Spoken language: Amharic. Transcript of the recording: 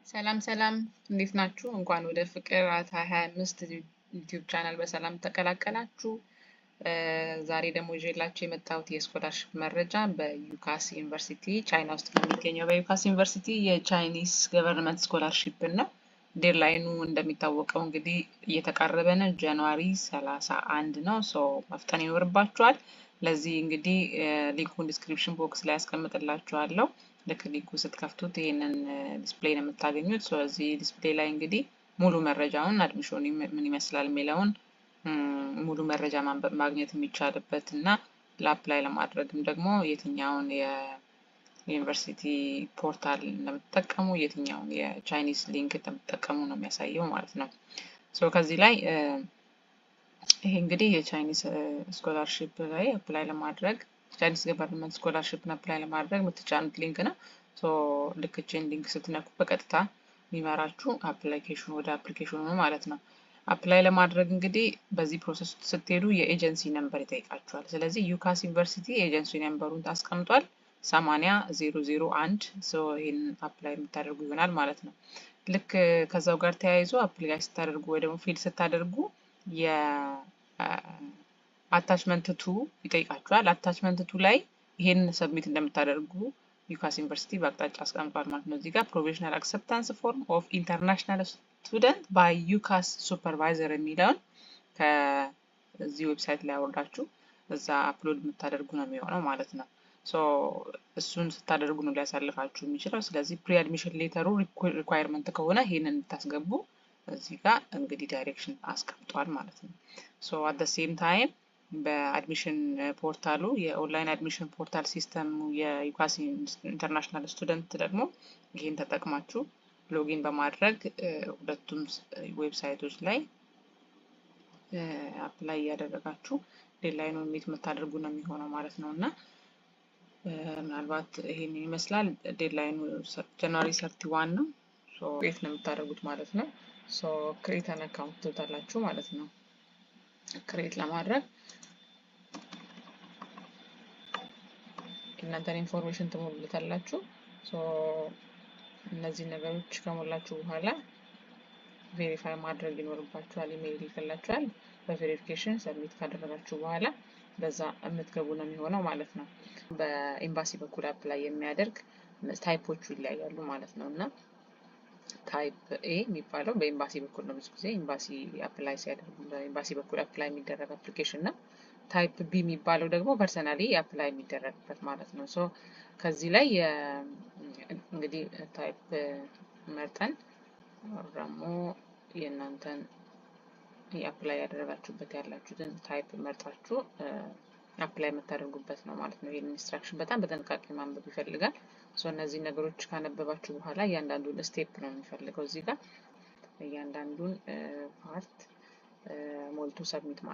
ሰላም ሰላም እንዴት ናችሁ? እንኳን ወደ ፍቅር አት 25 ዩቲዩብ ቻናል በሰላም ተቀላቀላችሁ። ዛሬ ደግሞ ይዤላችሁ የመጣሁት የስኮላርሽፕ መረጃ በዩካስ ዩኒቨርሲቲ ቻይና ውስጥ ነው የሚገኘው። በዩካስ ዩኒቨርሲቲ የቻይኒስ ገቨርንመንት ስኮላርሽፕን ነው። ዴድላይኑ እንደሚታወቀው እንግዲህ እየተቃረበ ነው። ጃንዋሪ 31 ነው። መፍጠን ይኖርባችኋል። ለዚህ እንግዲህ ሊንኩን ዲስክሪፕሽን ቦክስ ላይ ያስቀምጥላችኋለሁ። ልክ ሊንኩ ስትከፍቱት ይሄንን ዲስፕሌይ ነው የምታገኙት። እዚህ ዲስፕሌይ ላይ እንግዲህ ሙሉ መረጃውን አድሚሽኑ ምን ይመስላል የሚለውን ሙሉ መረጃ ማግኘት የሚቻልበት እና ለአፕላይ ለማድረግም ደግሞ የትኛውን የዩኒቨርሲቲ ፖርታል እንደምትጠቀሙ የትኛውን የቻይኒስ ሊንክ እንደምትጠቀሙ ነው የሚያሳየው ማለት ነው። ከዚህ ላይ ይሄ እንግዲህ የቻይኒስ ስኮላርሺፕ ላይ አፕላይ ለማድረግ ቻይኒስ ገቨርንመንት ስኮላርሺፕን አፕላይ ለማድረግ የምትጫኑት ሊንክ ነው። ልክ እችን ሊንክ ስትነኩ በቀጥታ የሚመራችሁ አፕሊኬሽኑ ወደ አፕሊኬሽኑ ነው ማለት ነው። አፕላይ ለማድረግ እንግዲህ በዚህ ፕሮሰስ ስትሄዱ የኤጀንሲ ነምበር ይጠይቃችኋል። ስለዚህ ዩካስ ዩኒቨርሲቲ ኤጀንሲ ነምበሩን ታስቀምጧል 80001 ይህን አፕላይ የምታደርጉ ይሆናል ማለት ነው። ልክ ከዛው ጋር ተያይዞ አፕላይ ስታደርጉ ወይ ደግሞ ፊል ስታደርጉ የአታችመንት ቱ ይጠይቃችኋል። አታችመንት ቱ ላይ ይሄንን ሰብሚት እንደምታደርጉ ዩካስ ዩኒቨርሲቲ በአቅጣጫ አስቀምጧል ማለት ነው። እዚህ ጋር ፕሮቪዥናል አክሰፕታንስ ፎርም ኦፍ ኢንተርናሽናል ስቱደንት ባይ ዩካስ ሱፐርቫይዘር የሚለውን ከዚህ ዌብሳይት ላይ አወርዳችሁ እዛ አፕሎድ የምታደርጉ ነው የሚሆነው ማለት ነው። እሱን ስታደርጉ ነው ሊያሳልፋችሁ የሚችለው። ስለዚህ ፕሪ አድሚሽን ሌተሩ ሪኳየርመንት ከሆነ ይሄንን እንድታስገቡ እዚህ ጋር እንግዲህ ዳይሬክሽን አስቀምጧል ማለት ነው። አት ዘ ሴም ታይም በአድሚሽን ፖርታሉ የኦንላይን አድሚሽን ፖርታል ሲስተም የዩካስ ኢንተርናሽናል ስቱደንት ደግሞ ይህን ተጠቅማችሁ ሎጊን በማድረግ ሁለቱም ዌብሳይቶች ላይ አፕላይ እያደረጋችሁ ዴድላይኑን ሚት የምታደርጉ ነው የሚሆነው ማለት ነው። እና ምናልባት ይሄን ይመስላል። ዴድላይኑ ጃንዋሪ 31 ነው። ክሬት ነው የምታደርጉት ማለት ነው። ክሬት አን አካውንት ትወጣላችሁ ማለት ነው። ክሬት ለማድረግ እናንተን ኢንፎርሜሽን ትሞሉታላችሁ። እነዚህ ነገሮች ከሞላችሁ በኋላ ቬሪፋይ ማድረግ ይኖርባችኋል። ኢሜይል ይልክላችኋል። በቬሪፊኬሽን ሰብሚት ካደረጋችሁ በኋላ በዛ የምትገቡ ነው የሚሆነው ማለት ነው። በኤምባሲ በኩል አፕላይ የሚያደርግ ታይፖቹ ይለያያሉ ማለት ነው። እና ታይፕ ኤ የሚባለው በኤምባሲ በኩል ነው። ብዙ ጊዜ ኤምባሲ አፕላይ ሲያደርጉ በኤምባሲ በኩል አፕላይ የሚደረግ አፕሊኬሽን ነው። ታይፕ ቢ የሚባለው ደግሞ ፐርሰናሊ አፕላይ የሚደረግበት ማለት ነው። ከዚህ ላይ እንግዲህ ታይፕ መርጠን ደግሞ የእናንተን አፕላይ ያደረጋችሁበት ያላችሁትን ታይፕ መርጣችሁ አፕላይ የምታደርጉበት ነው ማለት ነው። ይሄን ኢንስትራክሽን በጣም በጥንቃቄ ማንበብ ይፈልጋል። እነዚህ ነገሮች ካነበባችሁ በኋላ እያንዳንዱን ስቴፕ ነው የሚፈልገው። እዚህ ጋር እያንዳንዱን ፓርት ሞልቶ ሰብሚት ማለት